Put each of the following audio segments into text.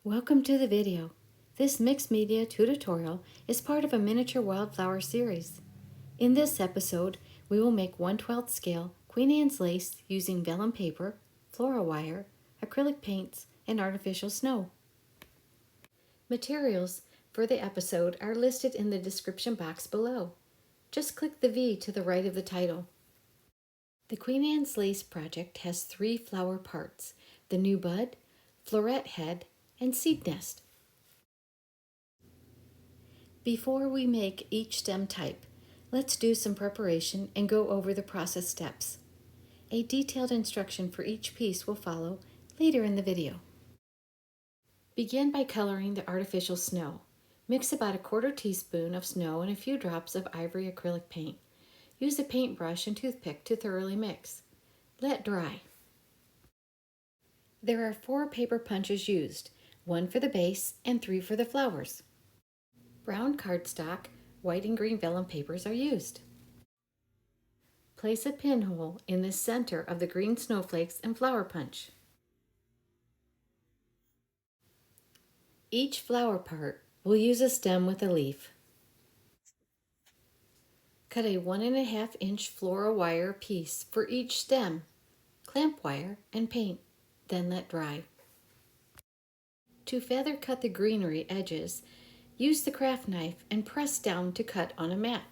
Welcome to the video. This mixed media tutorial is part of a miniature wildflower series. In this episode, we will make 1/12 scale Queen Anne's lace using vellum paper, floral wire, acrylic paints, and artificial snow. Materials for the episode are listed in the description box below. Just click the V to the right of the title. The Queen Anne's lace project has 3 flower parts: the new bud, floret head, and seed nest. Before we make each stem type, let's do some preparation and go over the process steps. A detailed instruction for each piece will follow later in the video. Begin by coloring the artificial snow. Mix about 1/4 teaspoon of snow and a few drops of ivory acrylic paint. Use a paintbrush and toothpick to thoroughly mix. Let dry. There are 4 paper punches used, 1 for the base and 3 for the flowers. Brown cardstock, white and green vellum papers are used. Place a pinhole in the center of the green snowflakes and flower punch. Each flower part will use a stem with a leaf. Cut a 1½ inch floral wire piece for each stem, clamp wire, and paint, then let dry. To feather cut the greenery edges, use the craft knife and press down to cut on a mat.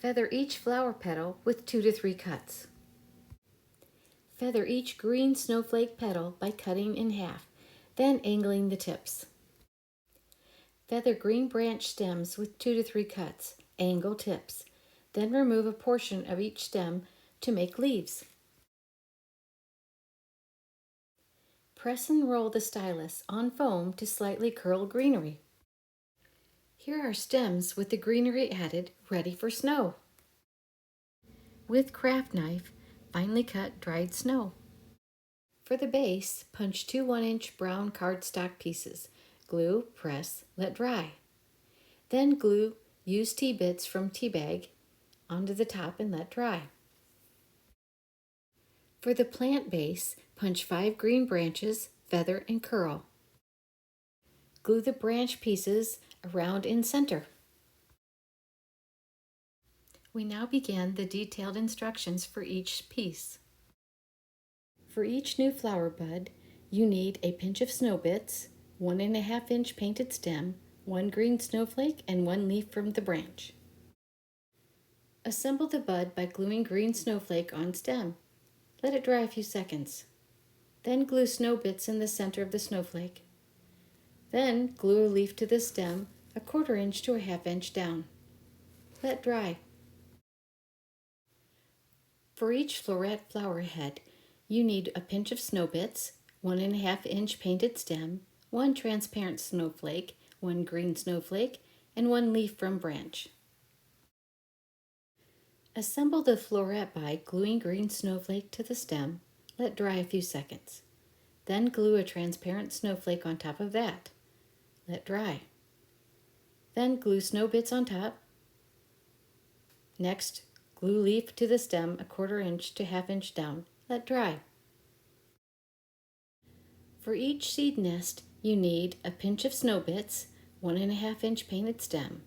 Feather each flower petal with 2 to 3 cuts. Feather each green snowflake petal by cutting in half, then angling the tips. Feather green branch stems with 2 to 3 cuts, angle tips, then remove a portion of each stem to make leaves. Press and roll the stylus on foam to slightly curl greenery. Here are stems with the greenery added, ready for snow. With craft knife, finely cut dried snow. For the base, punch 2 1-inch brown cardstock pieces. Glue, press, let dry. Then glue used tea bits from tea bag onto the top and let dry. For the plant base, punch 5 green branches, feather, and curl. Glue the branch pieces around in center. We now begin the detailed instructions for each piece. For each new flower bud, you need a pinch of snow bits, 1½ inch painted stem, 1 green snowflake, and 1 leaf from the branch. Assemble the bud by gluing green snowflake on stem. Let it dry a few seconds. Then glue snow bits in the center of the snowflake. Then glue a leaf to the stem 1/4 inch to 1/2 inch down. Let dry. For each floret flower head, you need a pinch of snow bits, 1½ inch painted stem, 1 transparent snowflake, 1 green snowflake, and 1 leaf from branch. Assemble the floret by gluing green snowflake to the stem. Let dry a few seconds. Then glue a transparent snowflake on top of that. Let dry. Then glue snow bits on top. Next, glue leaf to the stem 1/4 inch to 1/2 inch down. Let dry. For each seed nest, you need a pinch of snow bits, 1½ inch painted stem,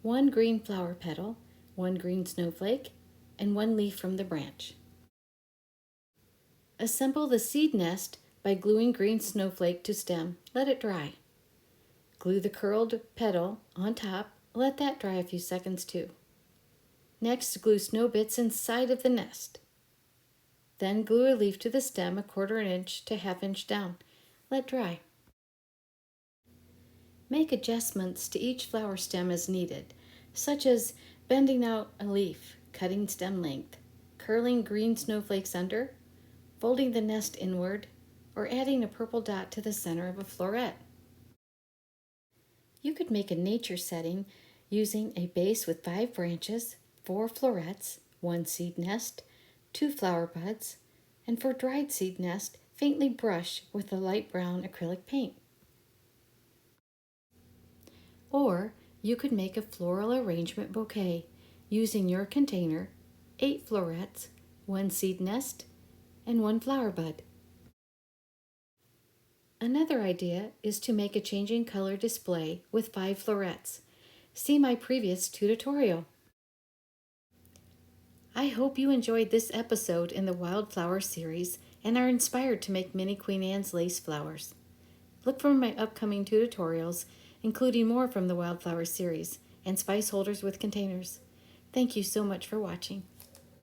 1 green flower petal, 1 green snowflake, and 1 leaf from the branch. Assemble the seed nest by gluing green snowflake to stem. Let it dry. Glue the curled petal on top. Let that dry a few seconds too. Next, glue snow bits inside of the nest. Then glue a leaf to the stem 1/4 inch to 1/2 inch down. Let dry. Make adjustments to each flower stem as needed, such as bending out a leaf, cutting stem length, curling green snowflakes under, folding the nest inward, or adding a purple dot to the center of a floret. You could make a nature setting using a base with 5 branches, 4 florets, 1 seed nest, 2 flower buds, and for dried seed nest, faintly brush with a light brown acrylic paint. Or you could make a floral arrangement bouquet using your container, 8 florets, 1 seed nest, and 1 flower bud. Another idea is to make a changing color display with 5 florets. See my previous tutorial. I hope you enjoyed this episode in the Wildflower series and are inspired to make mini Queen Anne's lace flowers. Look for my upcoming tutorials, including more from the Wildflower series and spice holders with containers. Thank you so much for watching.